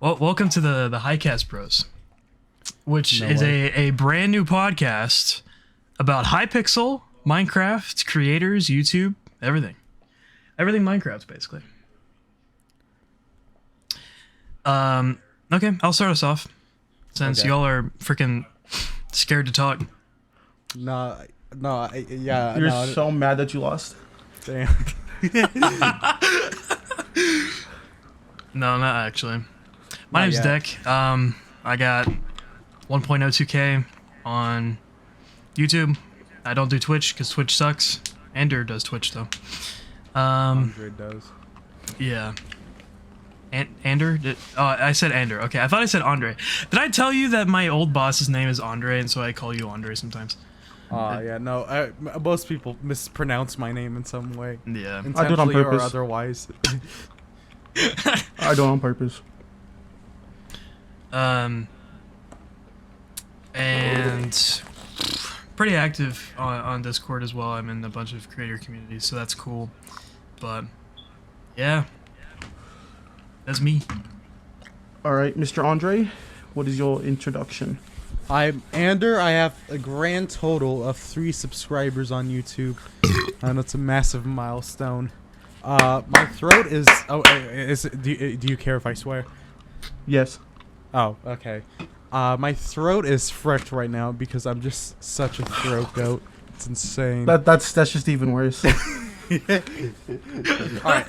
Well, welcome to the Hycast Bros, which is a brand new podcast about Hypixel, Minecraft, creators, YouTube, everything Minecraft basically. Okay, I'll start us off since y'all are freaking scared to talk. You're so mad that you lost. Damn. No, not actually. My name's Deck. I got 1.02K on YouTube. I don't do Twitch because Twitch sucks. Ander does Twitch though. Andre does. Yeah. Ander? I said Ander. Okay, I thought I said Andre. Did I tell you that my old boss's name is Andre, and so I call you Andre sometimes? Most people mispronounce my name in some way. Yeah. I do it on Intentionally or purpose. otherwise. I do it on purpose. And pretty active on Discord as well. I'm in a bunch of creator communities, so that's cool. But yeah, that's me. All right, Mr. Andre, what is your introduction? I'm Ander. I have a grand total of 3 subscribers on YouTube. And it's a massive milestone. My throat is... do you care if I swear? Yes. Oh, okay. My throat is frecked right now because I'm just such a throat goat. It's insane. That's just even worse. Alright,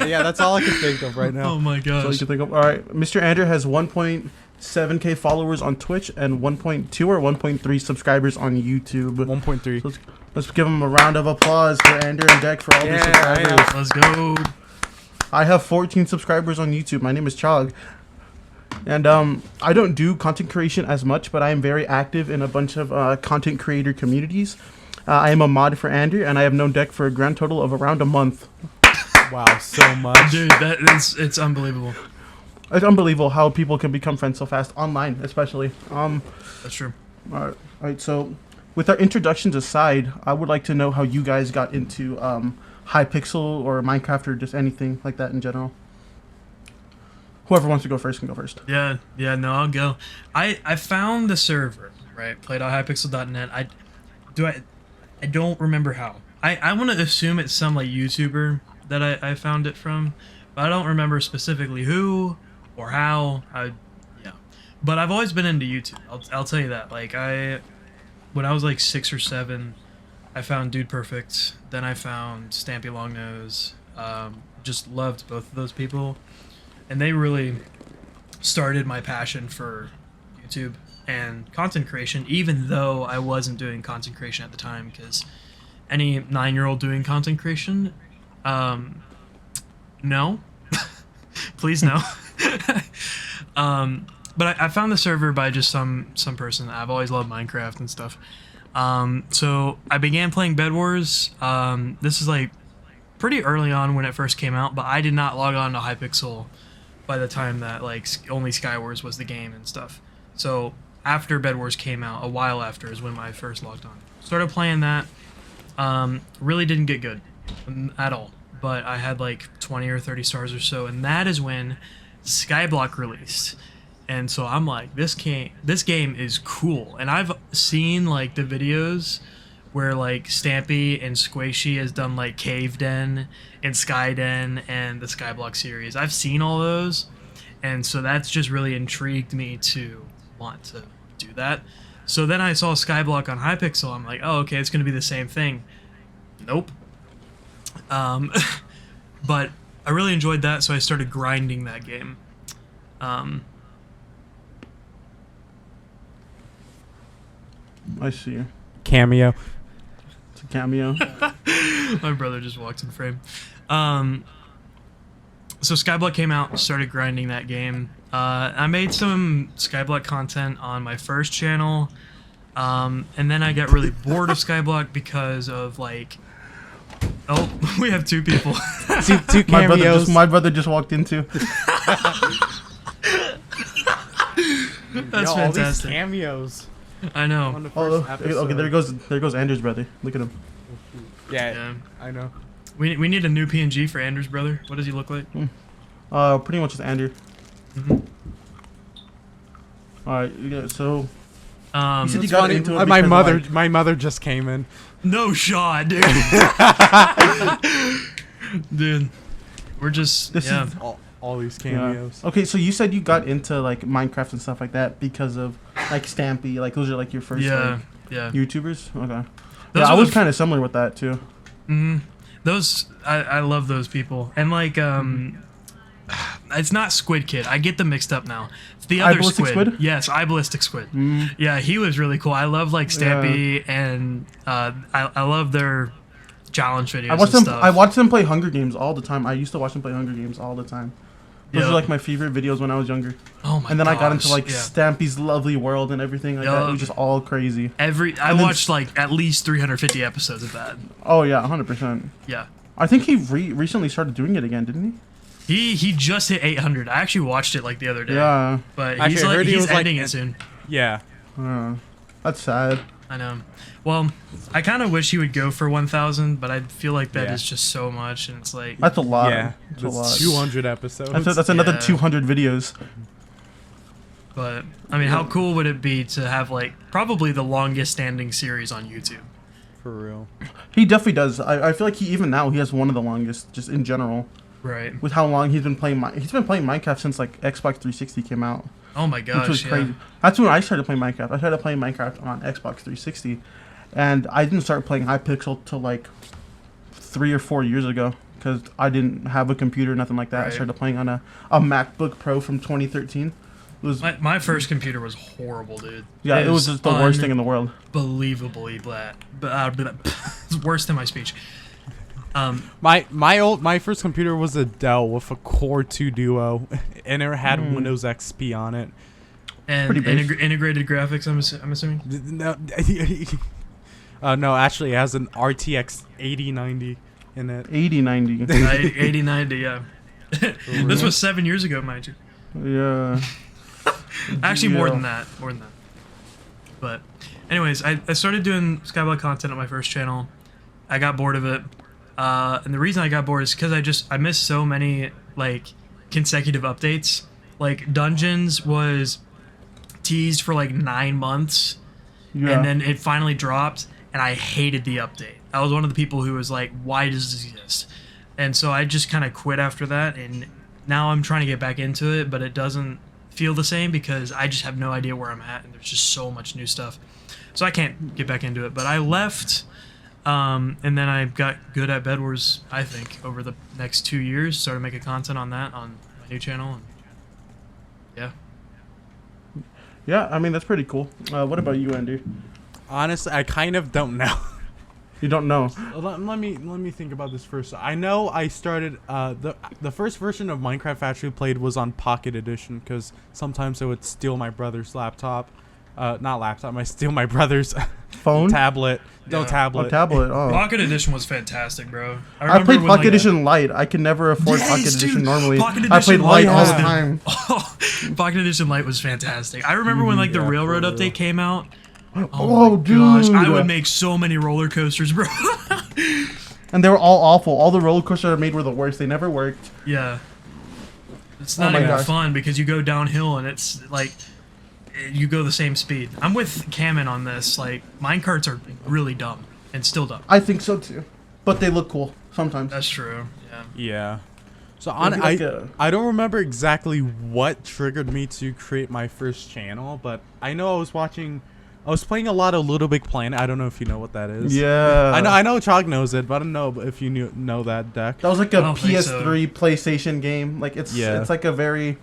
yeah, that's all I can think of right now. Oh my So you gosh. can think of. All right, Mr. Andre has 1.7K followers on Twitch and 1.2 or 1.3 subscribers on YouTube. 1.3. So let's give him a round of applause for Andre and Deck for all these subscribers. Yeah. Let's go. I have 14 subscribers on YouTube. My name is Chog. And I don't do content creation as much, but I am very active in a bunch of content creator communities. I am a mod for Andrew, and I have known Deck for a grand total of around a month. Wow, so much. Dude, it's unbelievable. It's unbelievable how people can become friends so fast, online especially. That's true. All right, so with our introductions aside, I would like to know how you guys got into Hypixel or Minecraft or just anything like that in general. Whoever wants to go first can go first. Yeah, no, I'll go. I found the server, right? Played.hypixel.net. I don't remember how. I want to assume it's some like YouTuber that I found it from, but I don't remember specifically who or how. Yeah. But I've always been into YouTube. I'll tell you that. Like when I was like 6 or 7, I found Dude Perfect. Then I found Stampy Longnose. Just loved both of those people. And they really started my passion for YouTube and content creation, even though I wasn't doing content creation at the time, because any 9-year-old doing content creation, no. Please no. But I found the server by just some person. I've always loved Minecraft and stuff. So I began playing Bed Wars. This is like pretty early on when it first came out, but I did not log on to Hypixel by the time that like only Skywars was the game and stuff. So after Bed Wars came out, a while after is when I first logged on. Started playing that. Really didn't get good at all, but I had like 20 or 30 stars or so, and that is when Skyblock released. And so I'm like, this game is cool. And I've seen like the videos where like Stampy and Squishy has done like Cave Den and Sky Den and the Skyblock series. I've seen all those, and so that's just really intrigued me to want to do that. So then I saw Skyblock on Hypixel. I'm like, oh, okay, it's gonna be the same thing. Nope. But I really enjoyed that, so I started grinding that game. I see. Cameo. It's a cameo. My brother just walked in frame. So Skyblock came out, started grinding that game. I made some Skyblock content on my first channel, and then I got really bored of Skyblock because of like, oh, we have 2 people. Two cameos. My brother just walked into. That's All these fantastic. cameos. I On know. the Oh, first okay, episode. there goes Andrew's brother. Look at him. Yeah. I know. We need a new PNG for Andrew's brother. What does he look like? Pretty much just Andrew. All right. Yeah. So Um, you said you It's got funny, into it. my because, mother, like- my mother just came in. no shot, dude. Dude, we're just This yeah. is- All these Yeah. cameos. Okay, so you said you got into like Minecraft and stuff like that because of like Stampy. Like those are like your first Yeah, like, yeah. YouTubers. Okay. Those Yeah, I are was the kind of similar with that too. Those I love those people, and like it's not Squid Kid. I get them mixed up now. It's the other Ballistic Squid? Yes, Ballistic Squid. Yeah, he was really cool. I love like Stampy, and I love their challenge videos. I watched and them. stuff. I watched them play Hunger Games all the time. I used to watch them play Hunger Games all the time. Those Yeah. were like my favorite videos when I was younger. Oh my! And then I got into gosh, like yeah. Stampy's Lovely World and everything like that. It was just all crazy. I And then- watched like at least 350 episodes of that. Oh yeah, 100%. Yeah. I think he recently started doing it again, didn't He just hit 800. I actually watched it like the other day. he? Yeah. But Actually, he's I like heard he he's was, like, ending it soon. Yeah. That's sad. I know. Well, I kind of wish he would go for 1,000, but I feel like that is Yeah. just so much, and it's like That's a lot. Yeah. That's a That's lot. 200 episodes. That's another Yeah. 200 videos. But I mean, how cool would it be to have like probably the longest standing series on YouTube? For real. He definitely does. I feel like he even now he has one of the longest just in general Right. with how long he's been playing. He's been playing Minecraft since like Xbox 360 came out, Oh my which gosh. was Yeah. crazy. That's when I started playing Minecraft. I started playing Minecraft on Xbox 360, and I didn't start playing Hypixel till like 3 or 4 years ago because I didn't have a computer, nothing like that. I Right. started playing on a MacBook Pro from 2013. It was My first computer was horrible, dude. yeah, it was just the worst thing in the world. Unbelievably bad. It's worse than my speech. My first computer was a Dell with a Core 2 Duo, and it had Windows XP on it. And Pretty basic. integrated graphics. I'm assuming. No, no, actually, it has an RTX 8090 in it. 8090. 80, 90, yeah. This was 7 years ago, mind you. Yeah. Actually, more Yeah. than that. More than that. But, anyways, I started doing Skyblock content on my first channel. I got bored of it. And the reason I got bored is because I missed so many, like, consecutive updates. Like, Dungeons was teased for, like, 9 months. Yeah. And then it finally dropped, and I hated the update. I was one of the people who was like, why does this exist? And so I just kind of quit after that, and now I'm trying to get back into it, but it doesn't feel the same because I just have no idea where I'm at, and there's just so much new stuff. So I can't get back into it. But I left, and then I got good at Bed Wars, I think, over the next 2 years. Started making content on that on my new channel, and yeah. Yeah, I mean that's pretty cool. What about you, Andy? Honestly, I kind of don't know. You don't know. Let me think about this first. I know I started the first version of Minecraft I actually played was on Pocket Edition because sometimes I would steal my brother's laptop, not laptop. I steal my brother's Phone? tablet. No Yeah. tablet. Oh, tablet. Oh. Pocket Edition was fantastic, bro. I remember played when, Pocket like, Edition Lite. I could never afford Yes, Pocket dude. Edition normally. Pocket I played Edition Lite all the Lite. time. Pocket Edition Lite was fantastic. I remember when like the Yeah, for Railroad real. update came out. Oh, my gosh, dude. I would make so many roller coasters, bro. And they were all awful. All the roller coasters I made were the worst. They never worked. Yeah. It's Oh not my even gosh. fun because you go downhill and it's like you go the same speed. I'm with Kamen on this. Like minecarts are really dumb and still dumb. I think so too. But they look cool sometimes. That's true. Yeah. Yeah. So It'd be like a- I don't remember exactly what triggered me to create my first channel, but I know I was playing a lot of Little Big Planet. I don't know if you know what that is. Yeah. I know Chog knows it, but I don't know if you know that deck. That was like I a don't think so. PS3 PlayStation game. Like it's Yeah. it's like a very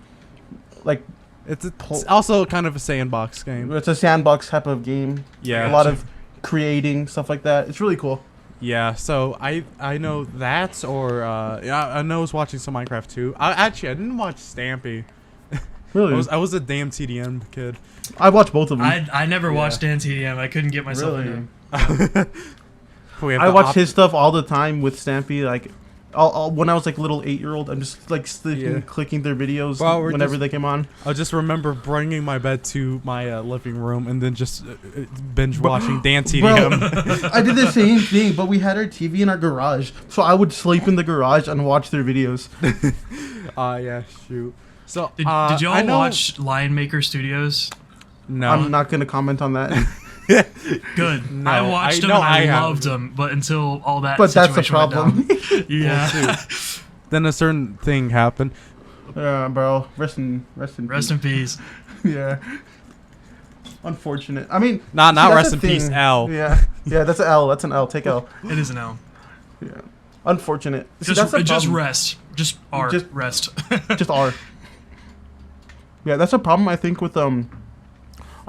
like It's also kind of a sandbox game. it's a sandbox type of game. Yeah. A lot of creating stuff like that. It's really cool. Yeah, so I know that, or yeah, I know I was watching some Minecraft too. I didn't watch Stampy. Really. I was a damn TDM kid. I watched both of them. I never watched NTDM. I couldn't get myself Really? into him. I watched his stuff all the time with Stampy. Like, when I was like little 8-year-old, I'm just like clicking their videos Well, we're whenever just- they came on. I just remember bringing my bed to my living room and then just binge watching Dan TDM. Bro, I did the same thing, but we had our TV in our garage, so I would sleep in the garage and watch their videos. Yeah, shoot. So Did I y'all know- watch Lion Maker Studios? No. I'm not gonna comment on that. Good. No, I watched them no, and I I loved them, but until all that But that's the situation went problem. down. Yeah. Then a certain thing happened. Yeah, bro. Rest in Rest in peace. Yeah. Unfortunate. I mean, Nah, not that's rest the in peace, thing. L. Yeah. Yeah, that's an L. That's an L. Take L. It is an L. Yeah. Unfortunate. See, Just, that's the just problem. rest. Just R. Just- rest. Just R. Yeah, that's a problem I think with a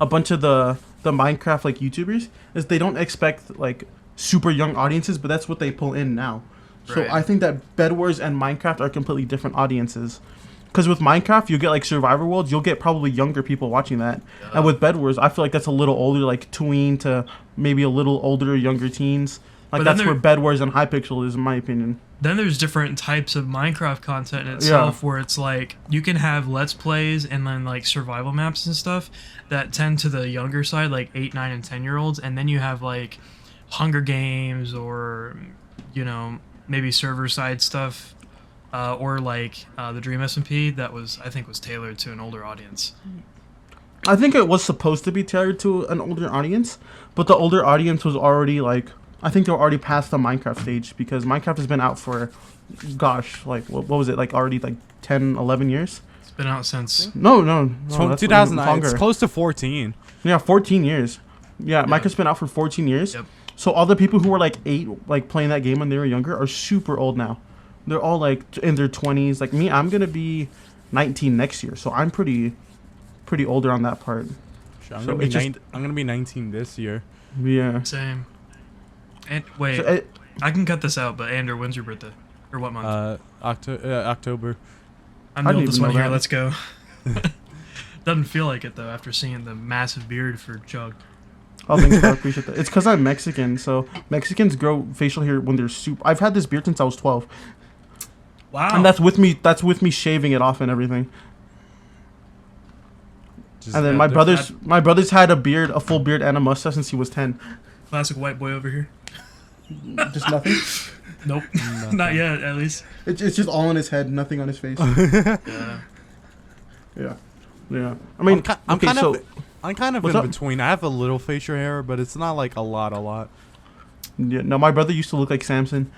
bunch of the Minecraft like YouTubers is they don't expect like super young audiences, but that's what they pull in now. So Right. I think that Bed Wars and Minecraft are completely different audiences. Because with Minecraft, you get like Survivor Worlds, you'll get probably younger people watching that. And with Bed Wars, I feel like that's a little older, like tween to maybe a little older, younger teens. Like But then that's there- where Bed Wars and Hypixel is, in my opinion. Then there's different types of Minecraft content in itself where it's like you can have let's plays and then like survival maps and stuff that tend to the younger side, like 8, 9, and 10-year-olds, and then you have like Hunger Games or maybe server side stuff, or like the Dream SMP that I think was tailored to an older audience. I think it was supposed to be tailored to an older audience, but the older audience was already like, I think they were already past the Minecraft stage because Minecraft has been out for, gosh, like what was it, like already like 10, 11 years? It's been out since No, that's 2009. longer. It's close to 14. Yeah, 14 years. Yeah, Minecraft's been out for 14 years. Yep. So all the people who were like 8, like playing that game when they were younger, are super old now. They're all like in their 20s. Like me, I'm gonna be 19 next year, so I'm pretty older on that part. I'm So gonna be it just- I'm gonna be 19 this year. Yeah. same. And wait, So I can cut this out, but Andrew, when's your birthday? Or what month? October. I'm I the didn't oldest even one know here. that. Let's go. Doesn't feel like it though after seeing the massive beard for Chug. Oh, thanks, bro. I appreciate that. It's because I'm Mexican, so Mexicans grow facial hair when they're super. I've had this beard since I was 12, Wow. and that's with me. That's with me shaving it off and everything. Just And then got different- my brother's had a full beard, and a mustache since he was 10. Classic white boy over here. Just nothing. Nope. Not yet, at least. It's just all on his head, nothing on his face. Yeah. Yeah, yeah. I mean, I'm kind so, of I'm kind of What's in up? between. I have a little facial hair, but it's not like a lot. yeah. No, my brother used to look like Samson.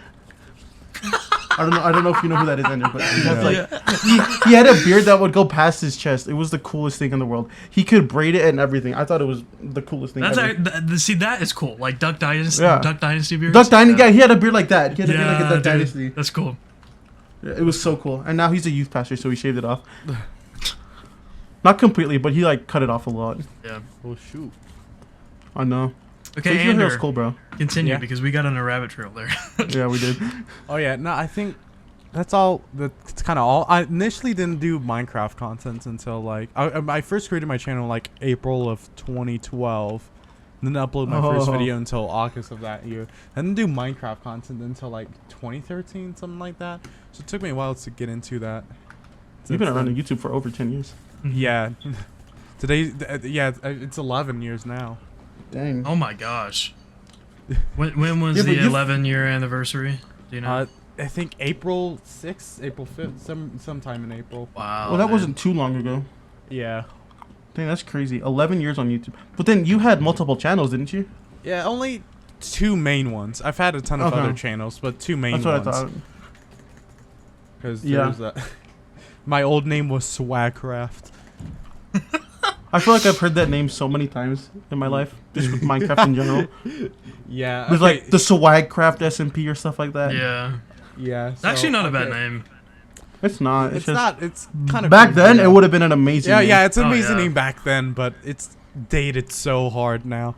I don't know if you know who that is, Ender, but he has like he had a beard that would go past his chest. It was the coolest thing in the world. He could braid it and everything. I thought it was the coolest thing That's ever. see, that is cool. Like Duck Dynasty, Yeah. Duck Dynasty beards. Duck Dynasty, yeah, he had a beard like that. He had a beard like a Duck dude, Dynasty. That's cool. Yeah, it was so cool. And now he's a youth pastor, so he shaved it off. Not completely, but he like cut it off a lot. Yeah. Oh shoot. I know. Okay, Facial hair is Andrew, cool, bro. continue Yeah. because we got on a rabbit trail there. Yeah, we did. Oh yeah, no, I think that's all. That's kind of all. I initially didn't do Minecraft content until like I first created my channel like April of 2012, and then upload my first Oh. video until August of that year. I didn't do Minecraft content until like 2013, something like that. So it took me a while to get into that. You've been Since around then- on YouTube for over 10 years. Yeah. Today, yeah, it's 11 years now. Dang. Oh my gosh. When was Yeah, but the you've- 11-year anniversary? Do you know? I think April 6th, April 5th, sometime in April. Wow. Well, that man. wasn't too long ago. Yeah. Dang, that's crazy. 11 years on YouTube. But then you had multiple channels, didn't you? Yeah, only 2 main ones. I've had a ton of Okay. other channels, but 2 main That's what ones. I thought. Because Yeah. there's that. My old name was Swagcraft. I feel like I've heard that name so many times in my life, just with Minecraft in general. Yeah. There's like the Swagcraft SMP or stuff like that. Yeah. Yeah. It's actually not a bad name. It's not. It's just, not. It's kind of. Back then, it would have been an amazing Yeah, name. yeah. It's an Oh, amazing yeah. name back then, but it's dated so hard now.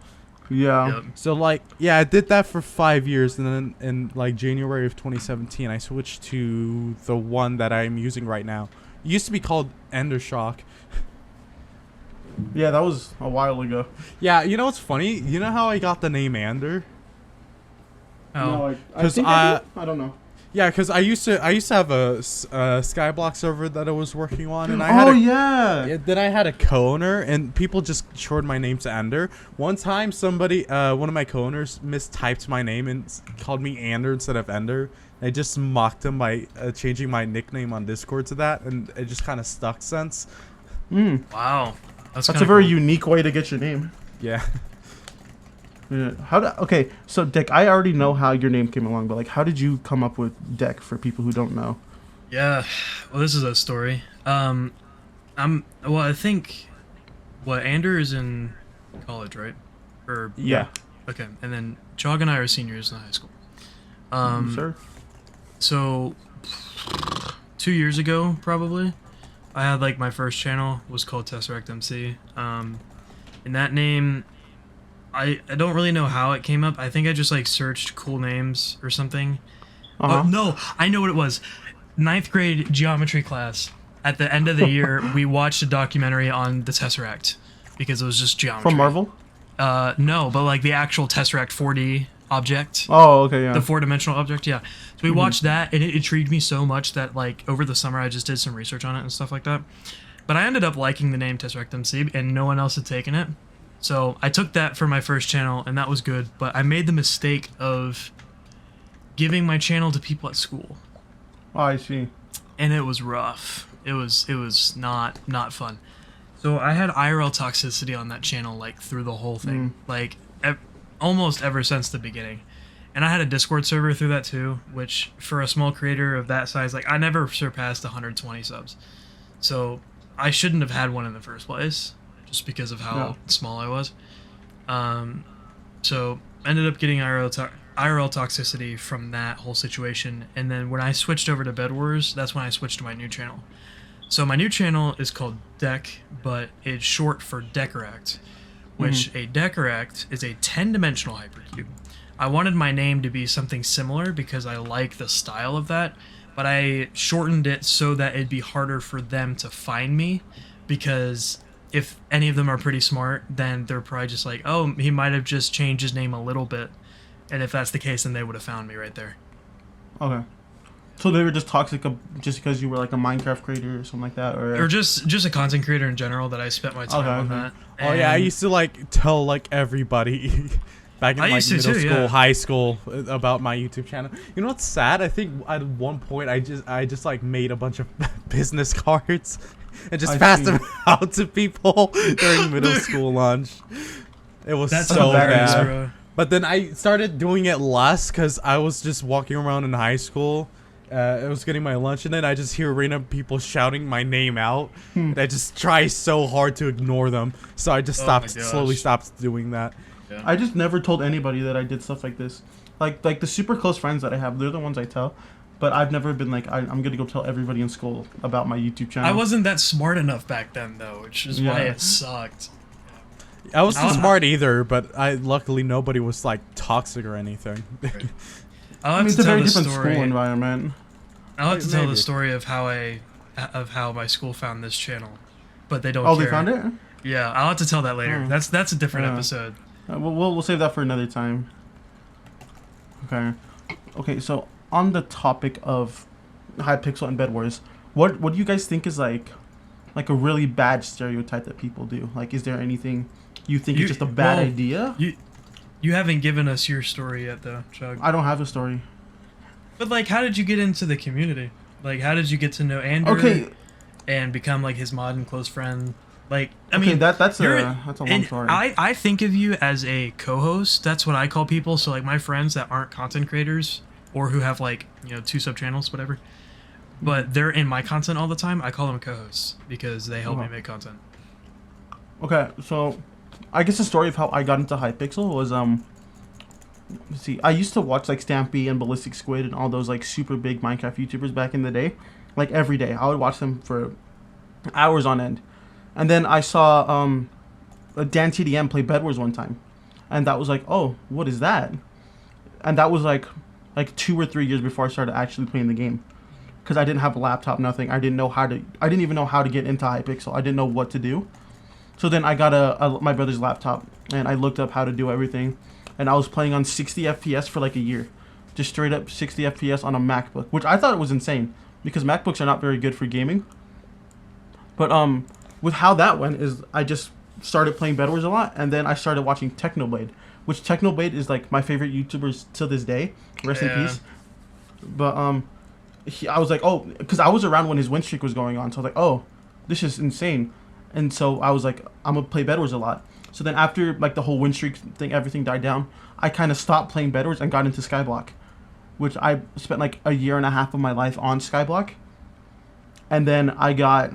Yeah. Yep. So like, yeah, I did that for 5 years, and then in like January of 2017, I switched to the one that I'm using right now. It used to be called Endershock. Yeah, that was a while ago. Yeah, you know what's funny? You know how I got the name Ander? Oh. No, I 'Cause think I do. I don't know. Yeah, because I used to have a Skyblock server that I was working on, and I had Oh, a, yeah. then I had a co-owner, and people just shortened my name to Ender. One time, somebody, one of my co-owners, mistyped my name and called me Ander instead of Ender. I just mocked him by changing my nickname on Discord to that, and it just kind of stuck since. Mm. Wow. That's a kinda very cool. unique way to get your name. Yeah. Yeah. Okay, so Deck, I already know how your name came along, but like, how did you come up with Deck for people who don't know? Yeah, well, this is a story. I think, what, Ander is in college, right? Or Yeah. okay, and then Chog and I are seniors in high school. Sir. So 2 years ago, probably, I had like my first channel was called Tesseract MC. And that name, I don't really know how it came up. I think I just like searched cool names or something. Uh-huh. Oh no, I know what it was. Ninth grade geometry class. At the end of the year, we watched a documentary on the Tesseract because it was just geometry. From Marvel? No, but like the actual Tesseract 4D object. Oh, okay, yeah. The four-dimensional object, yeah. So we watched that, and it intrigued me so much that, like, over the summer I just did some research on it and stuff like that. But I ended up liking the name Tesseract MC, and no one else had taken it. So I took that for my first channel, and that was good. But I made the mistake of giving my channel to people at school, Oh, I see. and it was rough. It was not fun. So I had IRL toxicity on that channel, like, through the whole thing. Like, almost ever since the beginning. And I had a Discord server through that too, which for a small creator of that size, like I never surpassed 120 subs. So I shouldn't have had one in the first place, just because of how small I was. So ended up getting IRL toxicity from that whole situation. And then when I switched over to Bed Wars, that's when I switched to my new channel. So my new channel is called Deck, but it's short for Decoract, which a Decoract is a 10-dimensional hypercube. I wanted my name to be something similar because I like the style of that, but I shortened it so that it'd be harder for them to find me, because if any of them are pretty smart, then they're probably just like, oh, he might have just changed his name a little bit, and if that's the case, then they would have found me right there. Okay. So they were just toxic just because you were like a Minecraft creator or something like that, Or just a content creator in general that I spent my time on that. Oh yeah, I And- used to like tell like everybody back in I like used to middle too, school, yeah. high school about my YouTube channel. You know what's sad? I think at one point I just like made a bunch of business cards and just passed them out to people during middle school lunch. It was That's so hilarious, bad. bro. But then I started doing it less because I was just walking around in high school. I was getting my lunch, and then I just hear random people shouting my name out. And I just try so hard to ignore them. So I just slowly stopped doing that. Yeah. I just never told anybody that I did stuff like this. Like the super close friends that I have, they're the ones I tell. But I've never been like, I'm gonna go tell everybody in school about my YouTube channel. I wasn't that smart enough back then, though, which is why it sucked. I wasn't smart either, but luckily nobody was like toxic or anything. I'll I have mean, it's to a tell very the different story. school environment. I'll have to tell the Maybe. story of how my school found this channel, but they don't. Oh, care. they found it? Yeah, I'll have to tell that later. Oh. That's a different Yeah. episode. We'll save that for another time. Okay. Okay, so on the topic of Hypixel and Bed Wars, what do you guys think is like a really bad stereotype that people do? Like, is there anything you think is just a bad idea? You haven't given us your story yet, though, Chug. I don't have a story. But like, how did you get into the community? Like, how did you get to know Andrew? Okay. And become like his mod and close friend? Like, I Okay, mean, that's you're- a long and story. I think of you as a co-host. That's what I call people. So like my friends that aren't content creators or who have like 2 sub channels, whatever, but they're in my content all the time. I call them co-hosts because they help me make content. Okay, so I guess the story of how I got into Hypixel was let's see, I used to watch like Stampy and Ballistic Squid and all those like super big Minecraft YouTubers back in the day. Like every day, I would watch them for hours on end. And then I saw Dan TDM play Bed Wars one time, and that was like, oh, what is that? And that was like 2 or 3 years before I started actually playing the game, because I didn't have a laptop, nothing. I didn't even know how to get into Hypixel. I didn't know what to do. So then I got my brother's laptop, and I looked up how to do everything, and I was playing on 60 FPS for like a year, just straight up 60 FPS on a MacBook, which I thought was insane because MacBooks are not very good for gaming. But with how that went is I just started playing Bed Wars a lot, and then I started watching Technoblade, which Technoblade is like my favorite YouTubers to this day. Rest in peace. But I was like, oh, because I was around when his win streak was going on, so I was like, oh, this is insane. and so I was like, I'm gonna play Bed Wars a lot. So then after like the whole win streak thing, everything died down. I kind of stopped playing Bed Wars and got into Skyblock, which I spent like a year and a half of my life on Skyblock, and then I got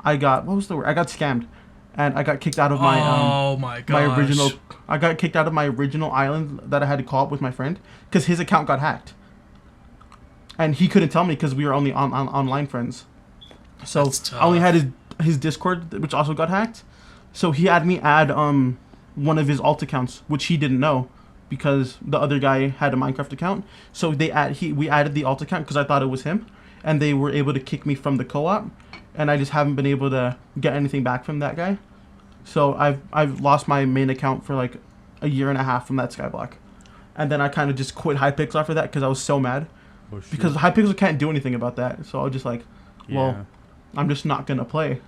what was the word? I got scammed, and I got kicked out of my Oh my my gosh. original. I got kicked out of my original island that I had to call up with my friend because his account got hacked, and he couldn't tell me because we were only on online friends. So That's I only tough. had his Discord, which also got hacked. So he had me add one of his alt accounts, which he didn't know, because the other guy had a Minecraft account. So we added the alt account because I thought it was him, and they were able to kick me from the co-op, and I just haven't been able to get anything back from that guy. So I've lost my main account for like a year and a half from that Skyblock, and then I kind of just quit Hypixel after that because I was so mad because Hypixel can't do anything about that. So I was just like, well, I'm just not gonna play.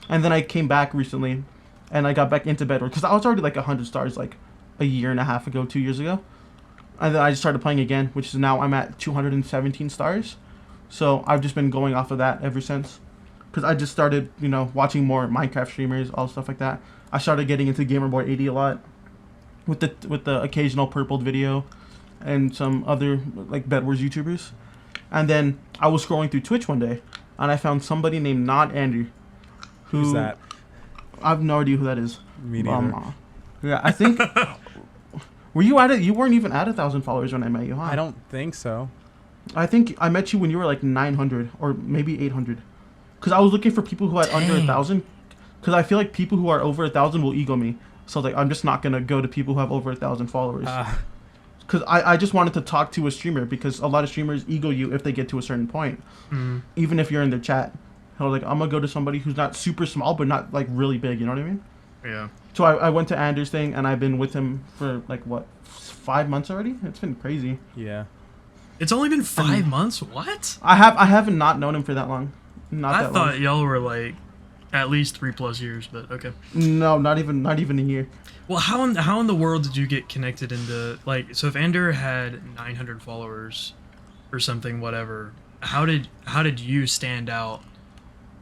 And then I came back recently, and I got back into Bedwars because I was already like 100 stars like a year and a half ago, 2 years ago, and then I just started playing again, which is now I'm at 217 stars. So I've just been going off of that ever since, because I just started, watching more Minecraft streamers, all stuff like that. I started getting into GamerBoy80 a lot, with the occasional purpled video, and some other like Bedwars YouTubers. And then I was scrolling through Twitch one day, and I found somebody named Not Andy. Who's that? I have no idea who that is. Me neither. Yeah, I think. Were you at it? You weren't even at 1,000 followers when I met you, huh? I don't think so. I think I met you when you were like 900 or maybe 800. Because I was looking for people who had under 1,000. Because I feel like people who are over 1,000 will ego me. So like I'm just not gonna go to people who have over 1,000 followers. Because I just wanted to talk to a streamer, because a lot of streamers ego you if they get to a certain point, even if you're in their chat. I was like, I'm gonna go to somebody who's not super small but not like really big. You know what I mean? Yeah. So I went to Anders' thing, and I've been with him for like 5 months already. It's been crazy. Yeah. It's only been 5 months. What? I haven't not known him for that long. Not I that thought long. y'all were like at least 3+ years, but okay. No, not even a year. Well, how in the world did you get connected into, like, so if Ender had 900 followers or something, whatever, how did you stand out?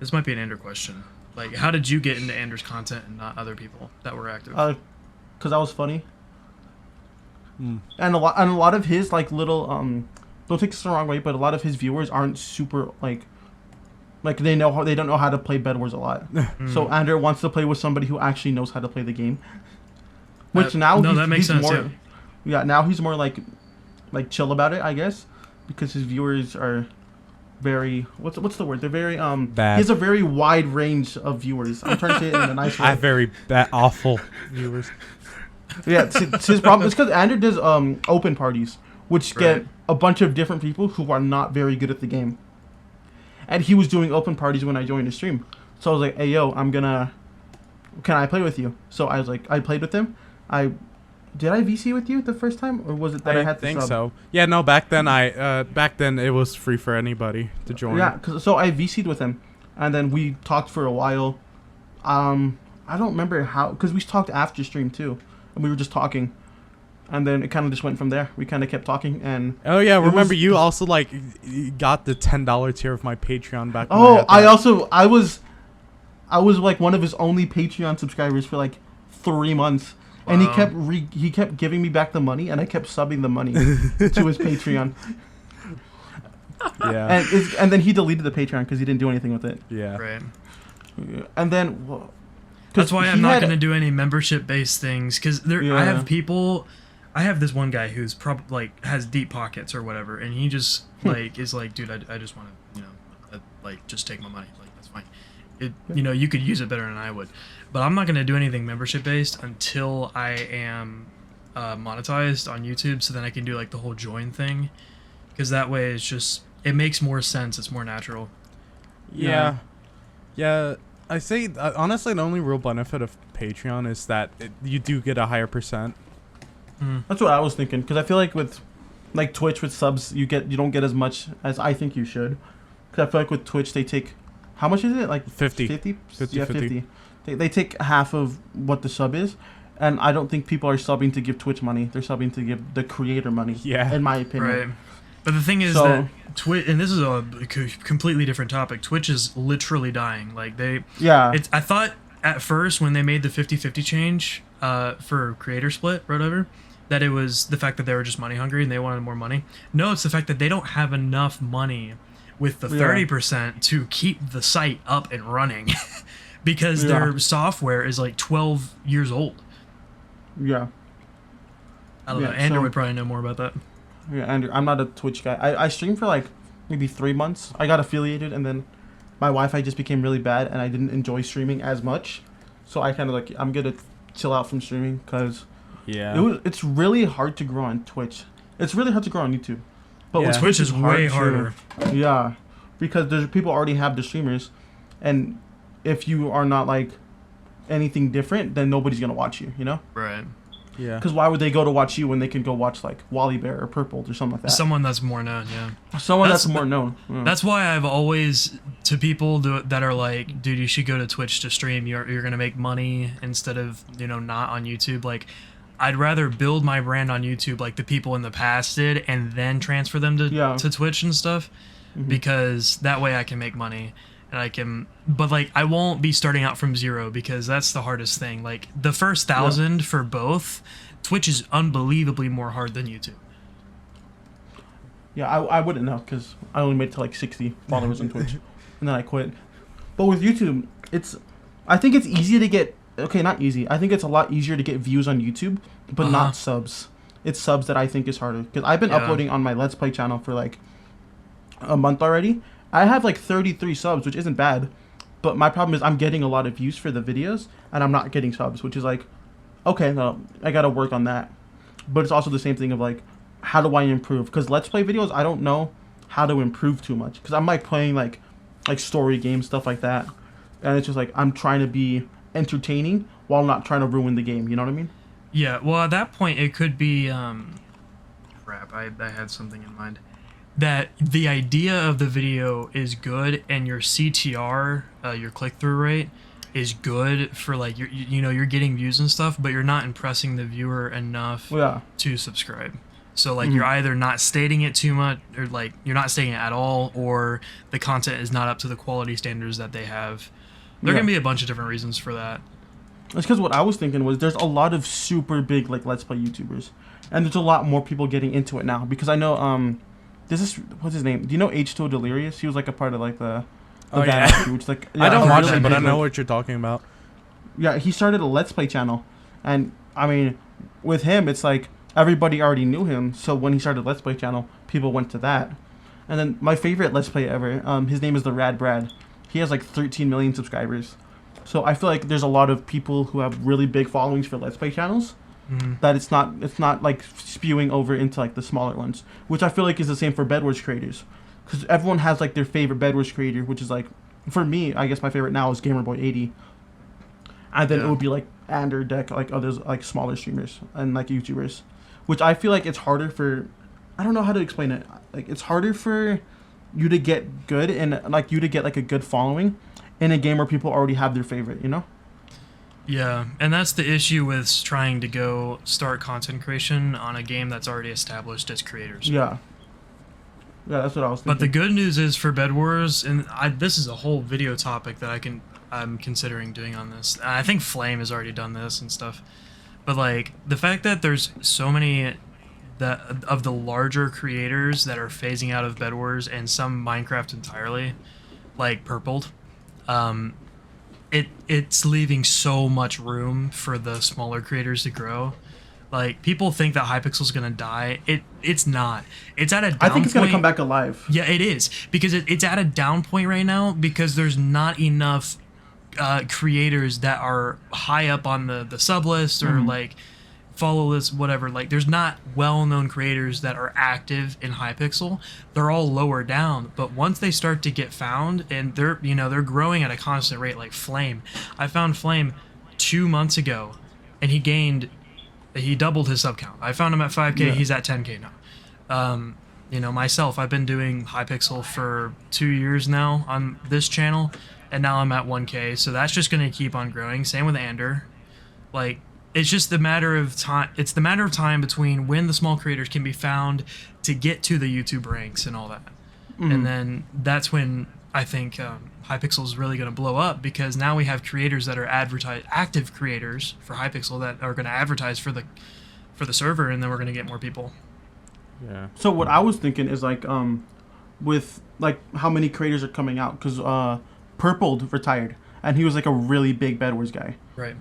This might be an Ender question. Like, how did you get into Ender's content and not other people that were active? Because I was funny. And a lot of his like little don't take this the wrong way, but a lot of his viewers aren't super like they don't know how to play Bed Wars a lot. So Ander wants to play with somebody who actually knows how to play the game. Which that makes sense. More, yeah, now he's more like chill about it, I guess, because his viewers are very what's the word? They're very bad. He has a very wide range of viewers. I'm trying to say it in a nice way. I have very bad, awful viewers. Yeah, it's his problem. It's because Ander does open parties, which get Right. a bunch of different people who are not very good at the game. And he was doing open parties when I joined the stream. So I was like, hey, yo, can I play with you? So I was like, I played with him. Did I VC with you the first time? Or was it that I had to think sub? so. Yeah, no, back then it was free for anybody to join. Yeah, so I VC'd with him. And then we talked for a while. I don't remember how, because we talked after stream too. And we were just talking. And then it kind of just went from there. We kind of kept talking, and Oh yeah, remember you also like got the $10 tier of my Patreon back. oh, I was like one of his only Patreon subscribers for like 3 months, and he kept giving me back the money, and I kept subbing the money to his Patreon. Yeah, and then he deleted the Patreon because he didn't do anything with it. yeah. Right. And then That's why I'm not going to do any membership-based things, because I have this one guy who's probably like has deep pockets or whatever, and he just like is like, dude, I just want to, like just take my money, like that's fine. You could use it better than I would, but I'm not going to do anything membership-based until I am monetized on YouTube, so then I can do like the whole join thing, because that way it makes more sense. It's more natural. Yeah. I say honestly, the only real benefit of Patreon is that you do get a higher percent. That's what I was thinking, because I feel like with like Twitch with subs, you don't get as much as I think you should. Because I feel like with Twitch they take, how much is it? Like 50. 50? 50, Yeah, 50. They take half of what the sub is, and I don't think people are subbing to give Twitch money. They're subbing to give the creator money. Yeah. In my opinion. Right. But the thing is So- that Twitch, and this is a completely different topic. Twitch is literally dying. Like Yeah. I thought at first when they made the 50-50 change for creator split or whatever, that it was the fact that they were just money hungry and they wanted more money. No, it's the fact that they don't have enough money with the 30% to keep the site up and running because their software is like 12 years old. Yeah. I don't know. Andrew would probably know more about that. Yeah, Andrew, I'm not a Twitch guy. I streamed for like maybe 3 months. I got affiliated, and then my Wi-Fi just became really bad, and I didn't enjoy streaming as much. So I kind of like, I'm gonna chill out from streaming because it's really hard to grow on Twitch. It's really hard to grow on YouTube. But with Twitch is way harder. Yeah, because there's people already have the streamers, and if you are not like anything different, then nobody's gonna watch you. You know? Right. Yeah. Because why would they go to watch you when they can go watch like Wally Bear or Purple or something like that? Someone that's more known, yeah. Someone that's more known. Yeah. That's why I've always, to people that are like, dude, you should go to Twitch to stream. You're gonna make money instead of not on YouTube. Like, I'd rather build my brand on YouTube like the people in the past did, and then transfer them to Twitch and stuff, because that way I can make money. And I can, but like I won't be starting out from zero because that's the hardest thing. Like the first 1,000 for both, Twitch is unbelievably more hard than YouTube. Yeah, I wouldn't know because I only made it to like 60 followers on Twitch, and then I quit. But with YouTube, I think it's easy to get. Okay, not easy. I think it's a lot easier to get views on YouTube, but not subs. It's subs that I think is harder because I've been uploading on my Let's Play channel for like a month already. I have like 33 subs, which isn't bad, but my problem is I'm getting a lot of views for the videos, and I'm not getting subs, which is like, okay, no, I gotta work on that. But it's also the same thing of like, how do I improve? Because Let's Play videos, I don't know how to improve too much, because I'm like playing like story games, stuff like that, and it's just like I'm trying to be entertaining while not trying to ruin the game. You know what I mean? Yeah. Well, at that point, it could be. Crap! I had something in mind. That the idea of the video is good and your CTR, your click-through rate, is good for like you're getting views and stuff, but you're not impressing the viewer enough to subscribe. So like you're either not stating it too much, or like you're not stating it at all, or the content is not up to the quality standards that they have. There can be a bunch of different reasons for that. It's because what I was thinking was there's a lot of super big like Let's Play YouTubers, and there's a lot more people getting into it now because I know this is what's his name? Do you know H2O Delirious? He was like a part of like the which like I don't watch really it, but big, I know like, what you're talking about. Yeah, he started a Let's Play channel, and I mean, with him, it's like everybody already knew him. So when he started Let's Play channel, people went to that. And then my favorite Let's Play ever, his name is the Rad Brad. He has like 13 million subscribers. So I feel like there's a lot of people who have really big followings for Let's Play channels. That it's not like spewing over into like the smaller ones, which I feel like is the same for Bedwars creators, because everyone has like their favorite Bedwars creator, which is like, for me, I guess my favorite now is GamerBoy80, and then it would be like Ander, Deck, like others like smaller streamers and like YouTubers, which I feel like it's harder for, I don't know how to explain it, like it's harder for you to get good and like you to get like a good following in a game where people already have their favorite, you know? Yeah, and that's the issue with trying to go start content creation on a game that's already established as creators. Yeah, that's what I was thinking. But the good news is for Bed Wars, and this is a whole video topic that I'm considering doing on this. I think Flame has already done this and stuff. But like the fact that there's so many of the larger creators that are phasing out of Bed Wars and some Minecraft entirely, like Purpled, it's leaving so much room for the smaller creators to grow. Like, people think that Hypixel's gonna die. It's not. It's at a down I think it's gonna point. come back alive. Yeah, it is, because it's at a down point right now because there's not enough creators that are high up on the sub list or like follow list, whatever. Like, there's not well-known creators that are active in Hypixel. They're all lower down, but once they start to get found, and they're growing at a constant rate, like Flame. I found Flame 2 months ago, and he doubled his sub count. I found him at 5K. Yeah. He's at 10K now. Myself, I've been doing Hypixel for 2 years now on this channel, and now I'm at 1K. So that's just gonna keep on growing. Same with Ander. Like, it's just the matter of time. It's the matter of time between when the small creators can be found to get to the YouTube ranks and all that. And then that's when I think Hypixel is really going to blow up, because now we have creators that are active creators for Hypixel that are going to advertise for the server, and then we're going to get more people. Yeah. So what I was thinking is like with like how many creators are coming out, because Purple retired and he was like a really big Bed Wars guy. Right.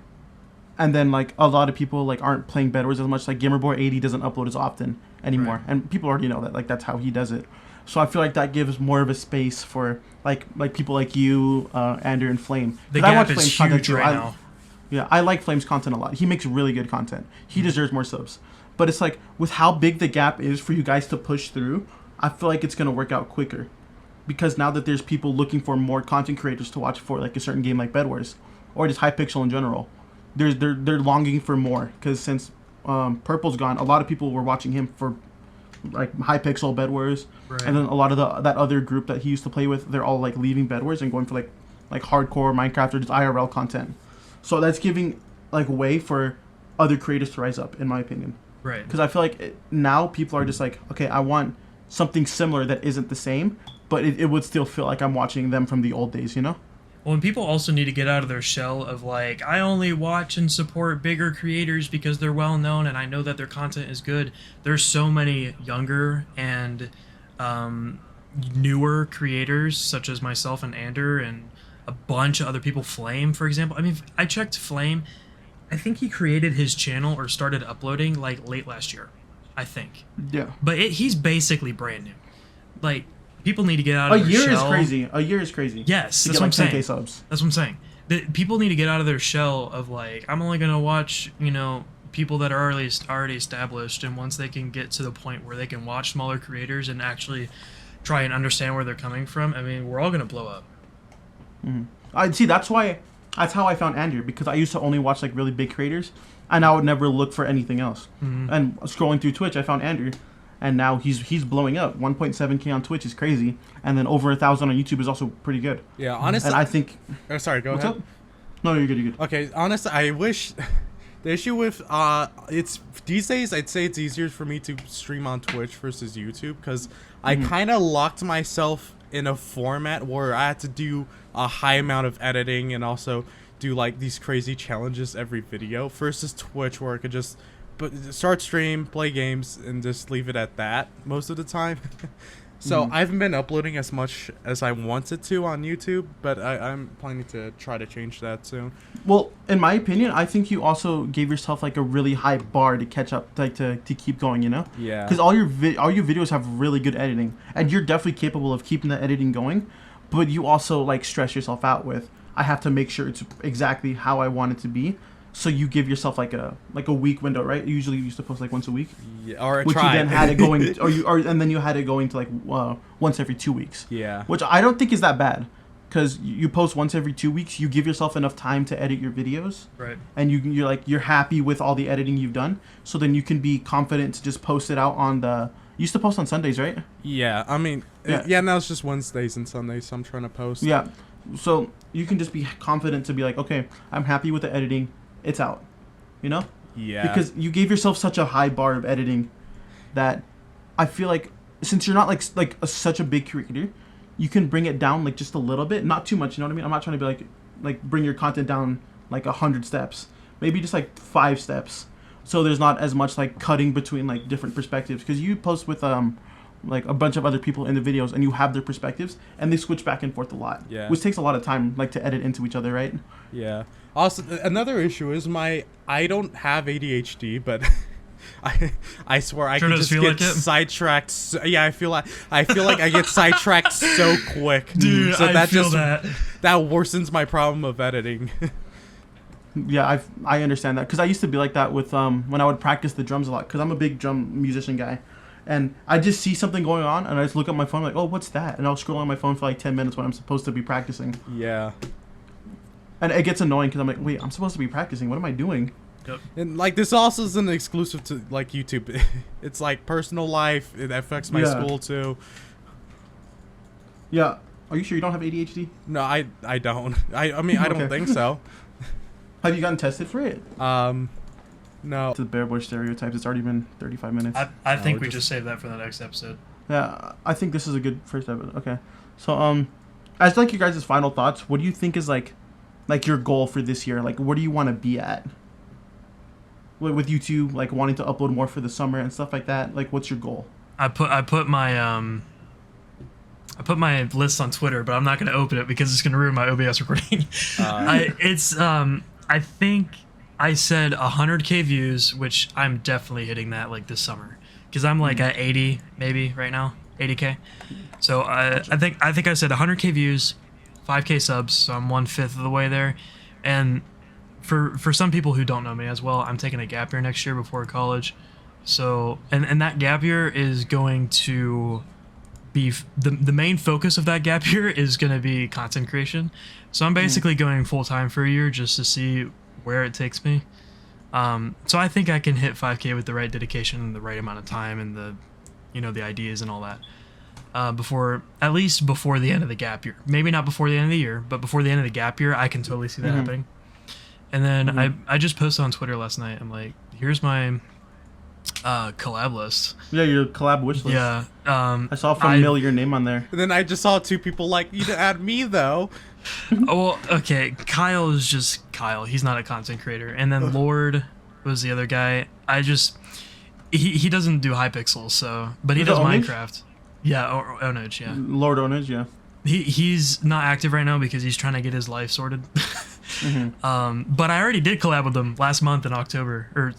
And then like a lot of people like aren't playing Bed Wars as much. Like GamerBoy80 doesn't upload as often anymore, Right. and people already know that. Like that's how he does it. So I feel like that gives more of a space for like people like you, Andrew, and Flame. The 'Cause I gap watch is Flame's content huge too. right now. Yeah, I like Flame's content a lot. He makes really good content. He deserves more subs. But it's like with how big the gap is for you guys to push through, I feel like it's gonna work out quicker. Because now that there's people looking for more content creators to watch for like a certain game like Bed Wars, or just Hypixel in general, they're longing for more. Because since Purple's gone, a lot of people were watching him for like Hypixel, Bed Wars, Right. and then a lot of that other group that he used to play with, they're all like leaving Bed Wars and going for like hardcore Minecraft or just IRL content. So that's giving like way for other creators to rise up, in my opinion. Right. Because I feel like now people are just like, okay, I want something similar that isn't the same, but it would still feel like I'm watching them from the old days, you know? Well, and people also need to get out of their shell of like, I only watch and support bigger creators because they're well known and I know that their content is good. There's so many younger and newer creators, such as myself and Ander and a bunch of other people. Flame, for example. I mean, I checked Flame. I think he created his channel or started uploading like late last year, I think. Yeah. But he's basically brand new. Like, people need to get out A of their year is shell. crazy. A year is crazy. Yes, To that's get what like I'm 10K saying. subs. That's what I'm saying. People need to get out of their shell of like, I'm only gonna watch, people that are already established, and once they can get to the point where they can watch smaller creators and actually try and understand where they're coming from, I mean, we're all gonna blow up. I see. That's how I found Andrew, because I used to only watch like really big creators, and I would never look for anything else. And scrolling through Twitch, I found Andrew, and now he's blowing up. 1.7K on Twitch is crazy, and then over 1,000 on YouTube is also pretty good. Yeah, honestly. And I think. Oh, sorry, go What's ahead. up? No, you're good. You're good. Okay, honestly, I wish the issue with it's these days I'd say it's easier for me to stream on Twitch versus YouTube, because I kind of locked myself in a format where I had to do a high amount of editing and also do like these crazy challenges every video, versus Twitch where I could just start stream, play games, and just leave it at that most of the time. So I haven't been uploading as much as I wanted to on YouTube, but I'm planning to try to change that soon. Well, in my opinion, I think you also gave yourself like a really high bar to catch up, like to keep going, you know? Yeah. Because all your videos have really good editing, and you're definitely capable of keeping the editing going, but you also like stress yourself out with, I have to make sure it's exactly how I want it to be. So you give yourself like a week window, right? Usually you used to post like once a week. Yeah, or Which try. you then had it going, and then you had it going to like once every 2 weeks. Yeah. Which I don't think is that bad, because you post once every 2 weeks. You give yourself enough time to edit your videos, Right. and you're happy with all the editing you've done. So then you can be confident to just post it out on the. You used to post on Sundays, right? Yeah, I mean, Yeah. now it's just Wednesdays and Sundays, so I'm trying to post. Yeah. So you can just be confident to be like, okay, I'm happy with the editing. It's out. You know? Yeah. Because you gave yourself such a high bar of editing that I feel like, since you're not such a big creator, you can bring it down like just a little bit, not too much. You know what I mean? I'm not trying to be like bring your content down like 100 steps, maybe just like 5 steps, so there's not as much like cutting between like different perspectives. Because you post with like a bunch of other people in the videos, and you have their perspectives, and they switch back and forth a lot. Yeah. Which takes a lot of time, like to edit into each other, right? Yeah. Also, another issue is I don't have ADHD, but I swear I Sure can does just feel get like it. sidetracked. Yeah, I feel like I get sidetracked so quick. Dude, so I feel that. that worsens my problem of editing. Yeah, I understand that, because I used to be like that with when I would practice the drums a lot, because I'm a big drum musician guy, and I just see something going on, and I just look at my phone like, oh, what's that? And I'll scroll on my phone for like 10 minutes when I'm supposed to be practicing, Yeah. and it gets annoying because I'm like, wait, I'm supposed to be practicing. What am I doing? Yep. And like this also isn't exclusive to like YouTube. It's like personal life. It affects my Yeah. school too. Yeah. Are you sure you don't have ADHD? No, I don't. I mean I don't Okay. think so. Have you gotten tested for it? No. To the Bear Boy stereotypes. It's already been 35 minutes. I think No, we just- just saved that for the next episode. Yeah, I think this is a good first episode. Okay, so as like you guys' final thoughts, what do you think is like your goal for this year? Like, where do you want to be at with YouTube? Like, wanting to upload more for the summer and stuff like that. Like, what's your goal? I put my list on Twitter, but I'm not gonna open it because it's gonna ruin my OBS recording. I think I said 100K views, which I'm definitely hitting that like this summer. Because I'm like at 80 maybe right now, 80K. So I think I said 100K views, 5K subs, so I'm 1/5 of the way there. And for some people who don't know me as well, I'm taking a gap year next year before college. So and that gap year is going to be the main focus of that gap year is going to be content creation. So I'm basically going full time for a year just to see where it takes me. So I think I can hit 5K with the right dedication and the right amount of time and the ideas and all that before the end of the gap year. Maybe not before the end of the year, but before the end of the gap year, I can totally see that happening. And then I just posted on Twitter last night. I'm like, here's my collab list. Yeah, your collab wish list. Yeah. I saw familiar name on there. And then I just saw 2 people like, you didn't add me though. Oh, well, okay. Kyle is just Kyle. He's not a content creator. And then Lord was the other guy. He doesn't do Hypixel, so but he Is does it Onage? Minecraft. Yeah, or Onage, yeah. Lord Ownage, yeah. He's not active right now because he's trying to get his life sorted. But I already did collab with him last month in October. Or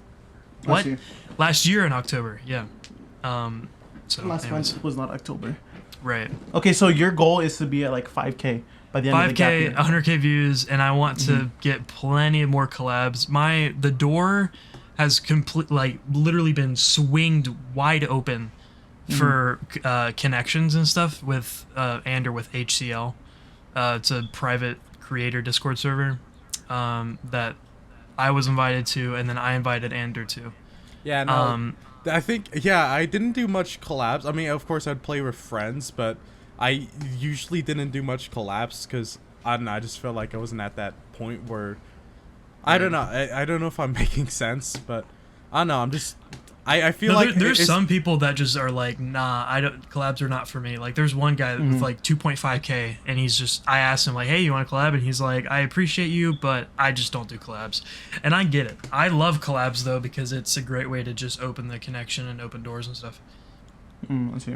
what? Last year in October, yeah. So Last anyways, month was not October. right. Okay, so your goal is to be at like 5K by the end of the gap 5K, year. 100K views, and I want to get plenty of more collabs. The door has literally been swinged wide open for connections and stuff with with HCL. It's a private creator Discord server that I was invited to, and then I invited Ander to. Yeah, no. I think, I didn't do much collabs. I mean, of course, I'd play with friends, but I usually didn't do much collabs because, I don't know, I just felt like I wasn't at that point where, I don't know. I don't know if I'm making sense, but I don't know. I'm just, I feel like there's some people that just are like, nah, collabs are not for me. Like there's one guy with like 2.5K, and I asked him like, hey, you want to collab? And he's like, I appreciate you, but I just don't do collabs. And I get it. I love collabs though because it's a great way to just open the connection and open doors and stuff. Let's see.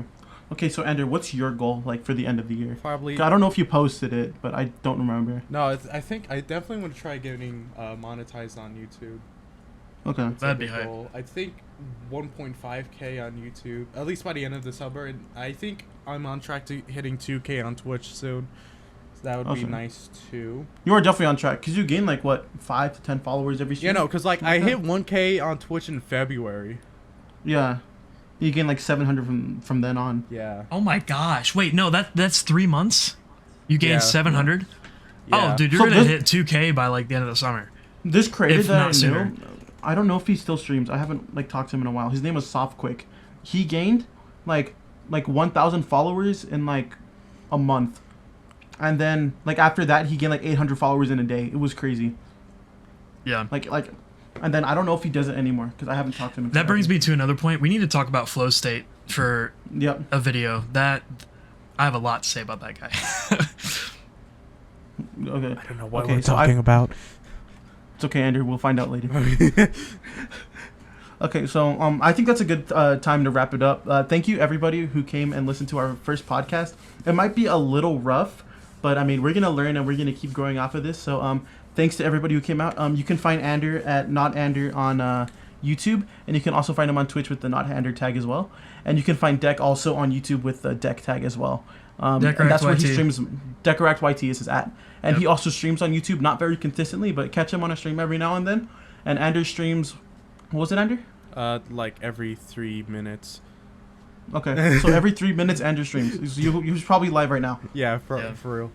Okay, so Andrew, what's your goal like for the end of the year? probably. I don't know if you posted it, but I don't remember. No, I think I definitely want to try getting monetized on YouTube. Okay. That's That'd a be big hype. goal. I think 1.5K on YouTube, at least by the end of the summer, and I think I'm on track to hitting 2K on Twitch soon. So that would be Awesome. nice too. You are definitely on track because you gain like what 5 to 10 followers every stream. Yeah, no, because like I Okay. hit 1K on Twitch in February. Yeah, you gain like 700 from then on. Yeah. Oh my gosh! Wait, no, that's 3 months. You gained Yeah. 700. Yeah. Oh, dude, you're So gonna this- hit 2K by like the end of the summer. This creator If that I not sooner. knew, I don't know if he still streams. I haven't like talked to him in a while. His name was Softquick. He gained like 1,000 followers in like a month, and then like after that he gained like 800 followers in a day. It was crazy. Yeah. Like, and then I don't know if he does it anymore because I haven't talked to him. in That brings forever. me to another point. We need to talk about flow state for Yep. a video. That I have a lot to say about that guy. Okay. I don't know what Okay, we're so talking about. It's okay, Andrew. We'll find out later. Okay, so I think that's a good time to wrap it up. Thank you, everybody who came and listened to our first podcast. It might be a little rough, but I mean, we're gonna learn and we're gonna keep growing off of this. So thanks to everybody who came out. You can find Ander at NotAnder on YouTube, and you can also find him on Twitch with the NotAnder tag as well. And you can find Deck also on YouTube with the Deck tag as well. And that's where he YT. streams. Decoract YT is his @ and Yep. he also streams on YouTube, not very consistently, but catch him on a stream every now and then. And Ander streams. What was it, Ander? Like every 3 minutes. Okay, so every 3 minutes, Ander streams. He's probably live right now. Yeah, Yeah. for real.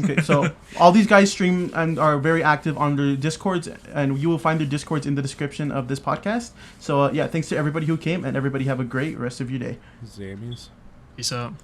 Okay, so all these guys stream and are very active on their Discords, and you will find their Discords in the description of this podcast. So yeah, thanks to everybody who came, and everybody have a great rest of your day. Zamies. Peace out.